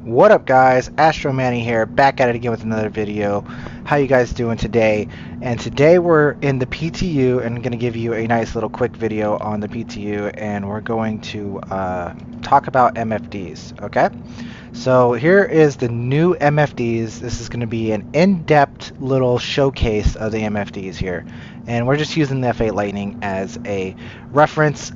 What up guys, Astro Manny here, back at it again with another video. How you guys doing today? And today we're in the PTU and I'm going to give you a nice little quick video on the PTU, and we're going to talk about MFDs, okay? So here is the new MFDs. This is going to be an in-depth little showcase of the MFDs here. And we're just using the F8 Lightning as a reference.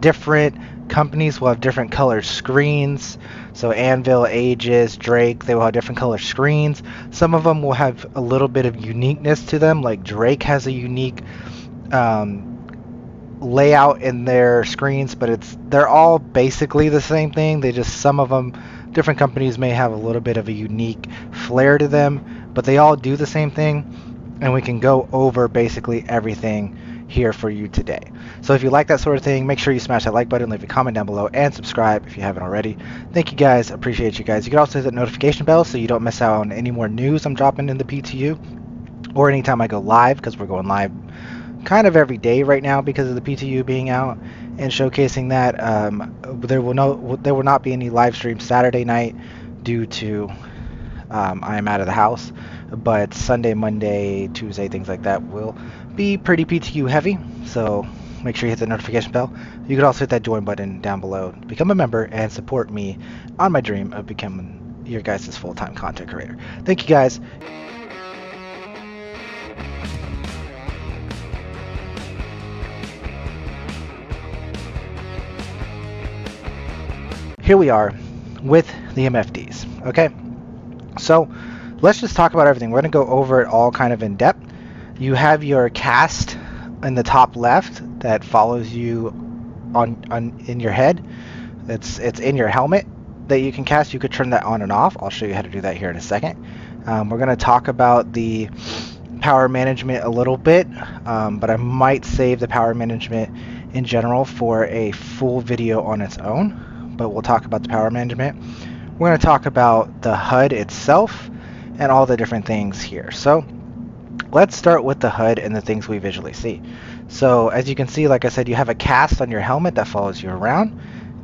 Different companies will have different color screens. So Anvil, Aegis, Drake, they will have different color screens. Some of them will have a little bit of uniqueness to them, like Drake has a unique layout in their screens, but they're all basically the same thing. They just, some of them, different companies may have a little bit of a unique flair to them, but they all do the same thing, and we can go over basically everything here for you today. So if you like that sort of thing, make sure you smash that like button, leave a comment down below, and subscribe if you haven't already. Thank you guys, appreciate you guys. You can also hit the notification bell so you don't miss out on any more news I'm dropping in the PTU, or anytime I go live, because we're going live kind of every day right now because of the PTU being out and showcasing that. There will not be any live stream Saturday night due to I am out of the house, but Sunday, Monday, Tuesday, things like that will be pretty PTU heavy, so make sure you hit the notification bell. You can also hit that join button down below to become a member and support me on my dream of becoming your guys' full-time content creator. Thank you guys. Here we are with the MFDs, okay? So let's just talk about everything. We're going to go over it all kind of in depth. You have your cast in the top left that follows you in your head. It's in your helmet that you can cast. You could turn that on and off. I'll show you how to do that here in a second. We're going to talk about the power management a little bit, but I might save the power management in general for a full video on its own. But we'll talk about the power management. We're going to talk about the HUD itself and all the different things here. So let's start with the HUD and the things we visually see. So as you can see, like I said, you have a cast on your helmet that follows you around,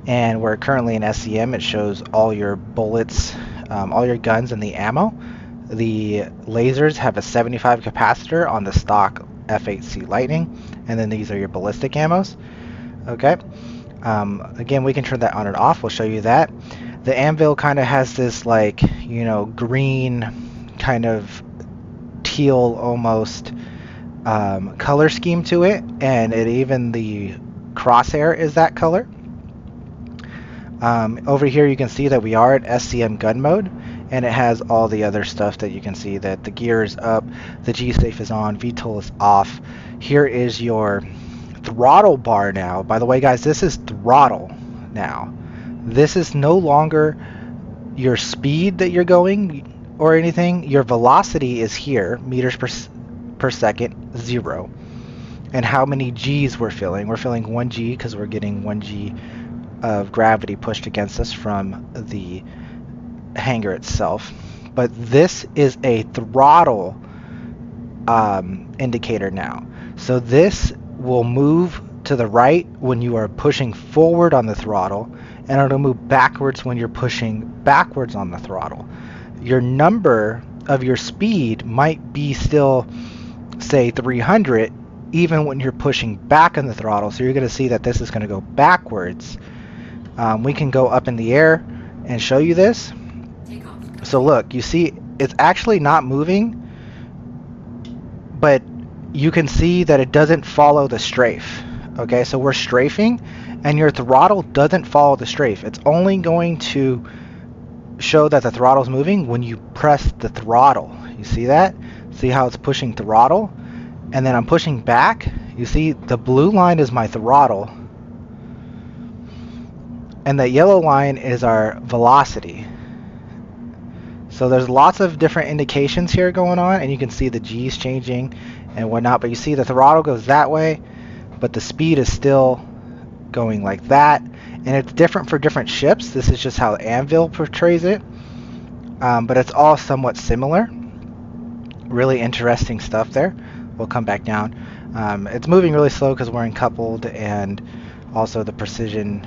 and we're currently in SCM. It shows all your bullets, all your guns, and the ammo. The lasers have a 75 capacitor on the stock F8C Lightning, and then these are your ballistic ammos. Okay. Again, we can turn that on and off. We'll show you that. The Anvil kind of has this, like, you know, green kind of teal almost color scheme to it, and even the crosshair is that color. Over here you can see that we are at SCM gun mode, and it has all the other stuff that you can see, that the gear is up, the G-Safe is on, VTOL is off. Here is your throttle bar now. By the way, guys, this is throttle now. This is no longer your speed that you're going or anything. Your velocity is here, meters per second, 0. And how many G's we're feeling. We're feeling 1 G because we're getting 1 G of gravity pushed against us from the hanger itself. But this is a throttle indicator now. So this will move to the right when you are pushing forward on the throttle, and it'll move backwards when you're pushing backwards on the throttle. Your number of your speed might be still, say, 300, even when you're pushing back on the throttle. So you're going to see that this is going to go backwards. We can go up in the air and show you this. So look, you see it's actually not moving, but you can see that it doesn't follow the strafe. Okay, so we're strafing, and your throttle doesn't follow the strafe. It's only going to show that the throttle's moving when you press the throttle. You see that? See how it's pushing throttle? And then I'm pushing back. You see the blue line is my throttle, and the yellow line is our velocity. So there's lots of different indications here going on, and you can see the G's changing and whatnot, but you see the throttle goes that way, but the speed is still going like that, and it's different for different ships. This is just how Anvil portrays it, but it's all somewhat similar. Really interesting stuff there. We'll come back down. It's moving really slow because we're uncoupled, and also the precision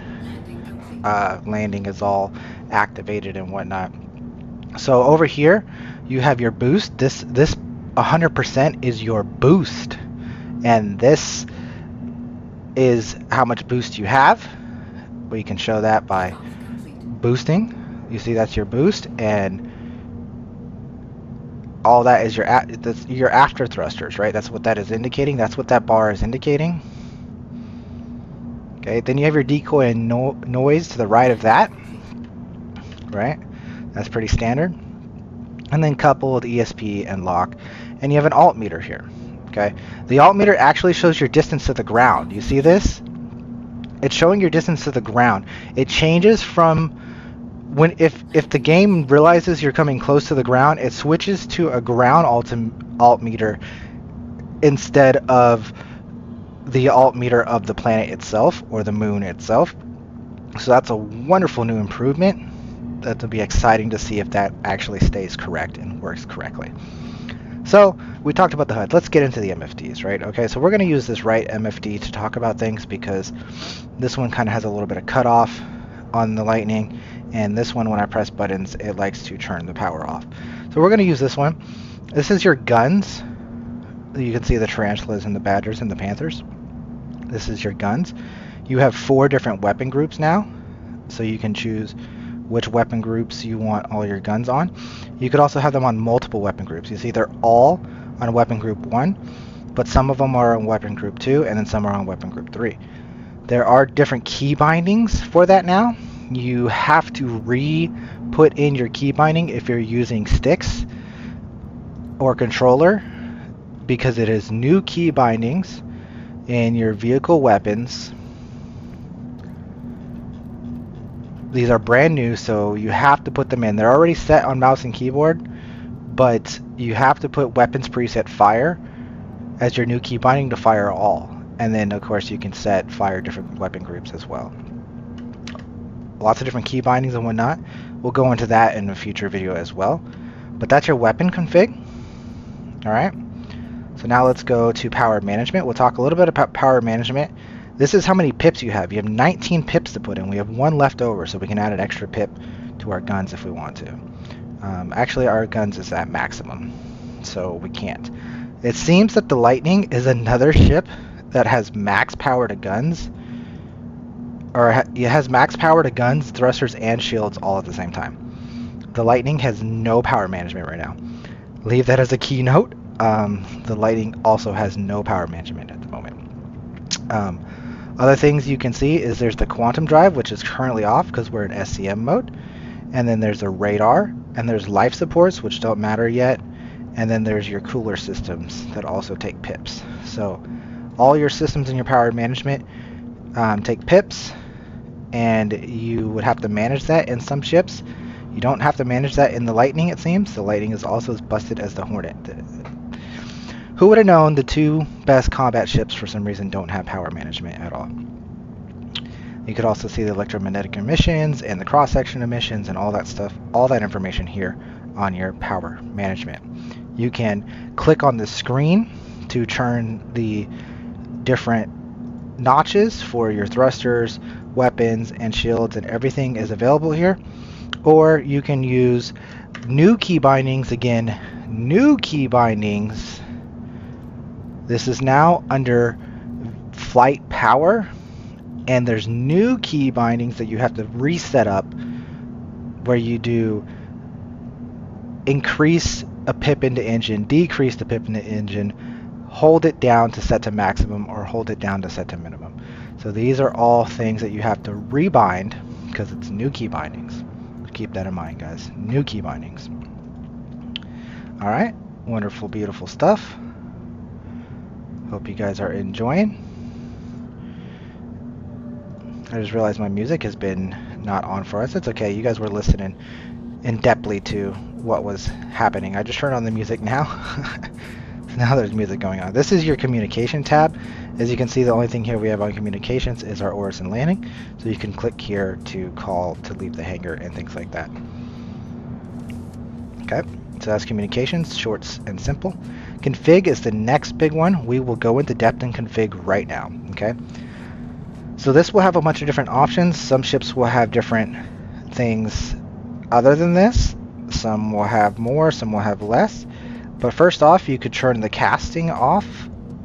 landing is all activated and whatnot. So over here, you have your boost. This 100% is your boost, and this is how much boost you have. We can show that by boosting. You see that's your boost, and all that is your after thrusters, right? That's what that is indicating. That's what that bar is indicating. Okay, then you have your decoy and noise to the right of that, right? That's pretty standard. And then couple with ESP and lock, and you have an alt meter here. Okay, the alt meter actually shows your distance to the ground. You see this? It's showing your distance to the ground. It changes from when if the game realizes you're coming close to the ground, it switches to a ground alt meter instead of the alt meter of the planet itself or the moon itself. So that's a wonderful new improvement. That'll be exciting to see if that actually stays correct and works correctly. So we talked about the HUD. Let's get into the MFDs, right? Okay, so we're going to use this right MFD to talk about things because this one kind of has a little bit of cutoff on the lightning, and this one, when I press buttons, it likes to turn the power off. So we're going to use this one. This is your guns. You can see the tarantulas and the badgers and the panthers. This is your guns. You have 4 different weapon groups now, so you can choose which weapon groups you want all your guns on. You could also have them on multiple weapon groups. You see they're all on weapon group 1, but some of them are on weapon group 2, and then some are on weapon group 3. There are different key bindings for that now. You have to re-put in your key binding if you're using sticks or controller, because it is new key bindings in your vehicle weapons. These are brand new, so you have to put them in. They're already set on mouse and keyboard, but you have to put weapons preset fire as your new key binding to fire all. And then, of course, you can set fire different weapon groups as well. Lots of different key bindings and whatnot. We'll go into that in a future video as well. But that's your weapon config. Alright. So now let's go to power management. We'll talk a little bit about power management. This is how many pips you have. You have 19 pips to put in. We have 1 left over, so we can add an extra pip to our guns if we want to. Actually, our guns is at maximum, so we can't. It seems that the Lightning is another ship that has max power to guns, or it has max power to guns, thrusters, and shields all at the same time. The Lightning has no power management right now. Leave that as a keynote. The Lightning also has no power management at the moment. Other things you can see is there's the quantum drive, which is currently off because we're in SCM mode. And then there's a radar, and there's life supports, which don't matter yet. And then there's your cooler systems that also take pips. So all your systems in your power management take pips, and you would have to manage that in some ships. You don't have to manage that in the Lightning, it seems. The Lightning is also as busted as the Hornet. Who would have known the 2 best combat ships for some reason don't have power management at all? You could also see the electromagnetic emissions and the cross-section emissions and all that stuff, all that information here on your power management. You can click on the screen to turn the different notches for your thrusters, weapons, and shields, and everything is available here. Or you can use new key bindings. Again, new key bindings. This is now under flight power, and there's new key bindings that you have to reset up, where you do increase a pip into engine, decrease the pip into engine, hold it down to set to maximum, or hold it down to set to minimum. So these are all things that you have to rebind because it's new key bindings. Keep that in mind, guys. New key bindings. All right, wonderful, beautiful stuff. Hope you guys are enjoying. I just realized my music has been not on for us. It's okay. You guys were listening in-depthly to what was happening. I just turned on the music now. So now there's music going on. This is your communication tab. As you can see, the only thing here we have on communications is our orders and landing. So you can click here to call to leave the hangar and things like that. Okay, so that's communications, short and simple. Config is the next big one. We will go into depth and config right now. Okay, so this will have a bunch of different options. Some ships will have different things other than this. Some will have more, some will have less. But first off, you could turn the casting off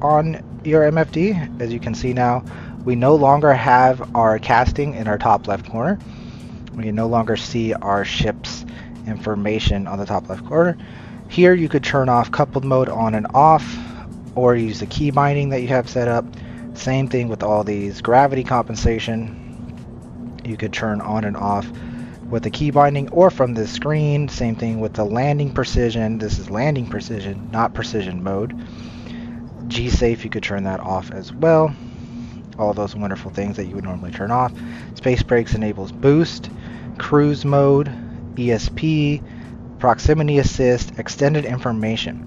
on your MFD. As you can see now, we no longer have our casting in our top left corner. We can no longer see our ship's information on the top left corner. Here you could turn off coupled mode on and off, or use the key binding that you have set up. Same thing with all these. Gravity compensation, you could turn on and off with the key binding or from the screen. Same thing with the landing precision. This is landing precision, not precision mode. G-Safe, you could turn that off as well. All those wonderful things that you would normally turn off. Space brakes enables boost, cruise mode, ESP, proximity assist, extended information.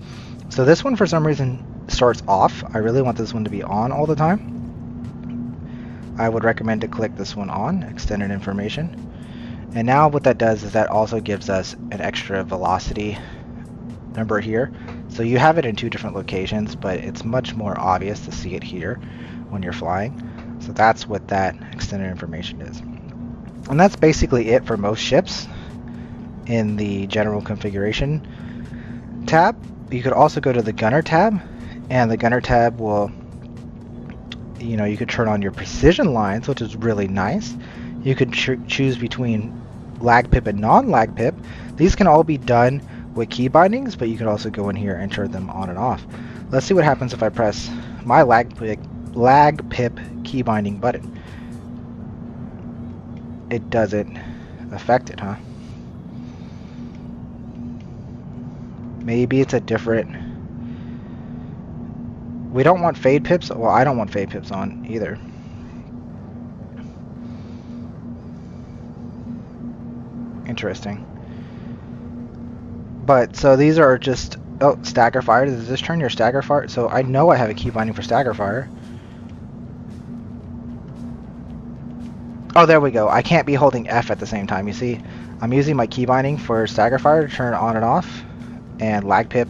So this one for some reason starts off. I really want this one to be on all the time. I would recommend to click this one on, extended information. And now what that does is that also gives us an extra velocity number here. So you have it in two different locations, but it's much more obvious to see it here when you're flying. So that's what that extended information is. And that's basically it for most ships in the general configuration tab. You could also go to the gunner tab, and the gunner tab will, you could turn on your precision lines, which is really nice. You could choose between lag pip and non-lag pip. These can all be done with key bindings, but you could also go in here and turn them on and off. Let's see what happens if I press my lag pip key binding button. It doesn't affect it, huh? Maybe it's a different... We don't want fade pips. Well, I don't want fade pips on either. Interesting. But so these are just... Oh, stagger fire. Does this turn your stagger fire? So I know I have a key binding for stagger fire. Oh, there we go. I can't be holding F at the same time. You see, I'm using my key binding for stagger fire to turn it on and off, and lag pip.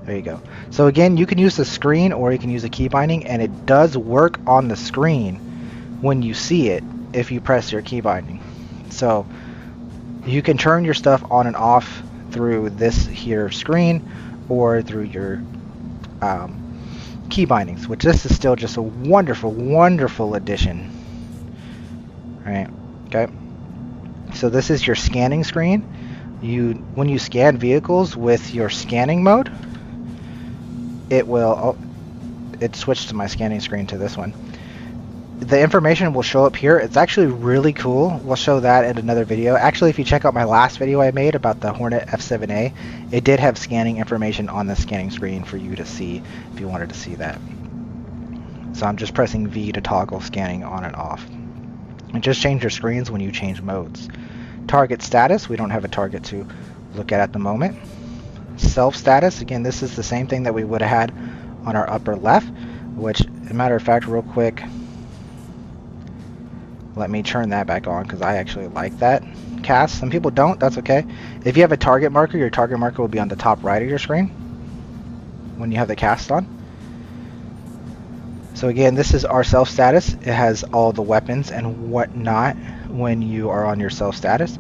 There you go. So again, you can use the screen or you can use the key binding, and it does work on the screen when you see it if you press your key binding. So you can turn your stuff on and off through this here screen or through your key bindings, which this is still just a wonderful, wonderful addition. Right, okay. So this is your scanning screen. When you scan vehicles with your scanning mode, it will, it switched to my scanning screen to this one. The information will show up here. It's actually really cool. We'll show that in another video. Actually, if you check out my last video I made about the Hornet F7A, it did have scanning information on the scanning screen for you to see if you wanted to see that. So I'm just pressing V to toggle scanning on and off. And just change your screens when you change modes. Target status, we don't have a target to look at the moment. Self status, again, this is the same thing that we would have had on our upper left, which, as a matter of fact, real quick, let me turn that back on because I actually like that cast. Some people don't, that's okay. If you have a target marker, your target marker will be on the top right of your screen when you have the cast on. So again, this is our self status. It has all the weapons and whatnot when you are on your self status.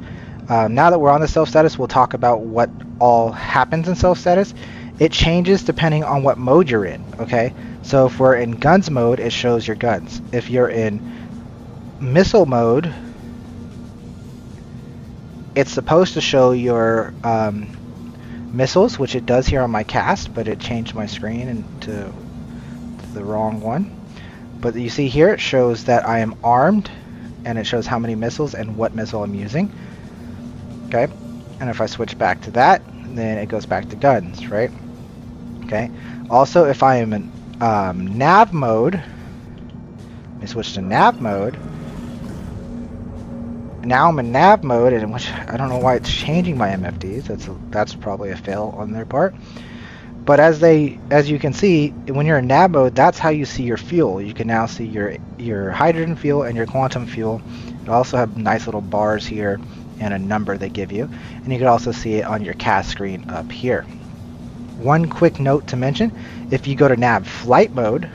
Now that we're on the self status, we'll talk about what all happens in self status. It changes depending on what mode you're in, okay? So if we're in guns mode, it shows your guns. If you're in missile mode, it's supposed to show your missiles, which it does here on my cast, but it changed my screen into the wrong one. But you see here it shows that I am armed, and it shows how many missiles and what missile I'm using. Okay, and if I switch back to that, then it goes back to guns, right? Okay, also if I am in nav mode, let me switch to nav mode. Now I'm in nav mode, in which I don't know why it's changing my MFDs. That's probably a fail on their part. But as you can see, when you're in nav mode, that's how you see your fuel. You can now see your hydrogen fuel and your quantum fuel. It also have nice little bars here and a number they give you. And you can also see it on your cast screen up here. One quick note to mention, if you go to nav flight mode,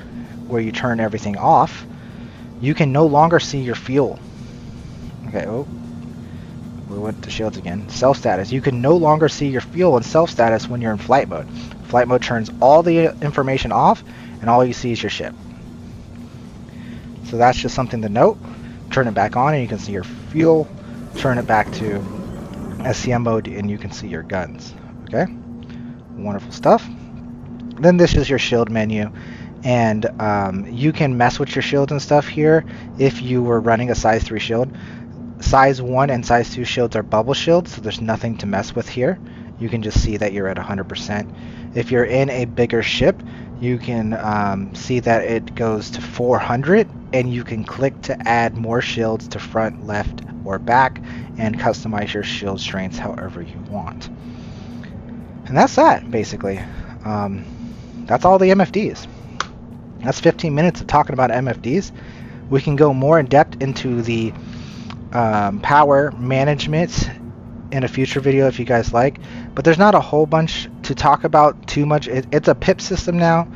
where you turn everything off, you can no longer see your fuel. Okay, oh, we went to shields again. Self status. You can no longer see your fuel in self status when you're in flight mode. Flight mode turns all the information off, and all you see is your ship. So that's just something to note. Turn it back on, and you can see your fuel. Turn it back to SCM mode, and you can see your guns. Okay, wonderful stuff. Then this is your shield menu, and you can mess with your shields and stuff here if you were running a size 3 shield. Size 1 and size 2 shields are bubble shields, so there's nothing to mess with here. You can just see that you're at 100%. If you're in a bigger ship, you can see that it goes to 400, and you can click to add more shields to front, left, or back, and customize your shield strengths however you want. And that's that, basically. That's all the MFDs. That's 15 minutes of talking about MFDs. We can go more in depth into the power management in a future video if you guys like, but there's not a whole bunch to talk about too much. It's a PIP system now.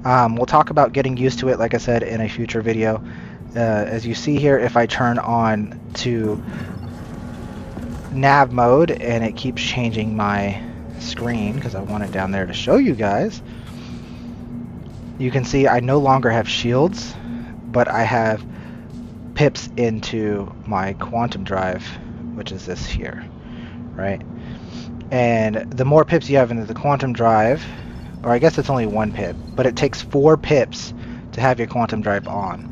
We'll talk about getting used to it, like I said, in a future video. As you see here, if I turn on to nav mode, and it keeps changing my screen because I want it down there to show you guys, you can see I no longer have shields, but I have pips into my quantum drive, which is this here, right? And the more pips you have into the quantum drive, or I guess it's only 1 pip, but it takes 4 pips to have your quantum drive on.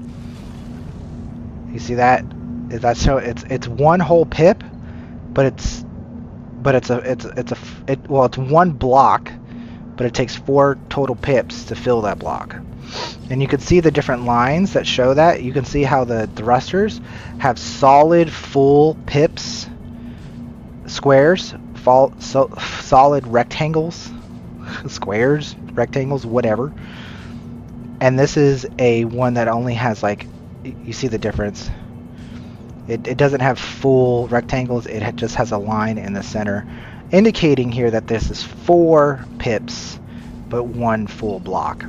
You see that? That's so it's 1 whole pip, but it's 1 block, but it takes 4 total pips to fill that block. And you can see the different lines that show that. You can see how the thrusters have solid full pips, squares, solid rectangles, squares, rectangles, whatever. And this is a one that only has, like, you see the difference. It doesn't have full rectangles. It just has a line in the center, indicating here that this is 4 pips, but 1 full block.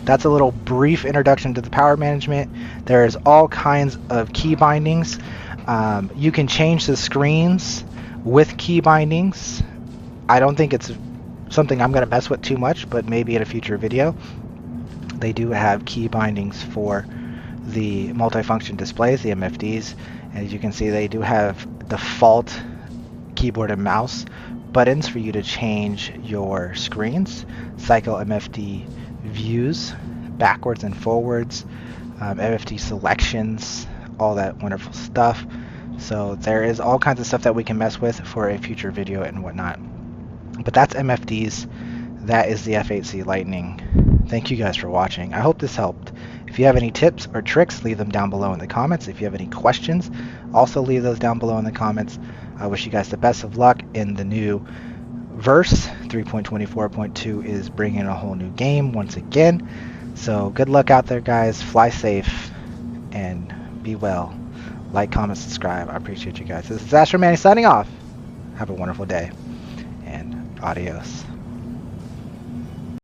That's a little brief introduction to the power management. There's all kinds of key bindings. You can change the screens with key bindings. I don't think it's something I'm going to mess with too much, but maybe in a future video. They do have key bindings for the multifunction displays, the MFDs. As you can see, they do have default keyboard and mouse buttons for you to change your screens, cycle MFD views backwards and forwards, MFD selections, all that wonderful stuff. So there is all kinds of stuff that we can mess with for a future video and whatnot. But that's MFDs. That is the F8C Lightning. Thank you guys for watching. I hope this helped. If you have any tips or tricks, leave them down below in the comments. If you have any questions, also leave those down below in the comments. I wish you guys the best of luck in the new verse. 3.24.2 is bringing a whole new game once again. So good luck out there, guys. Fly safe and be well. Like, comment, subscribe. I appreciate you guys. This is Astro signing off. Have a wonderful day and adios.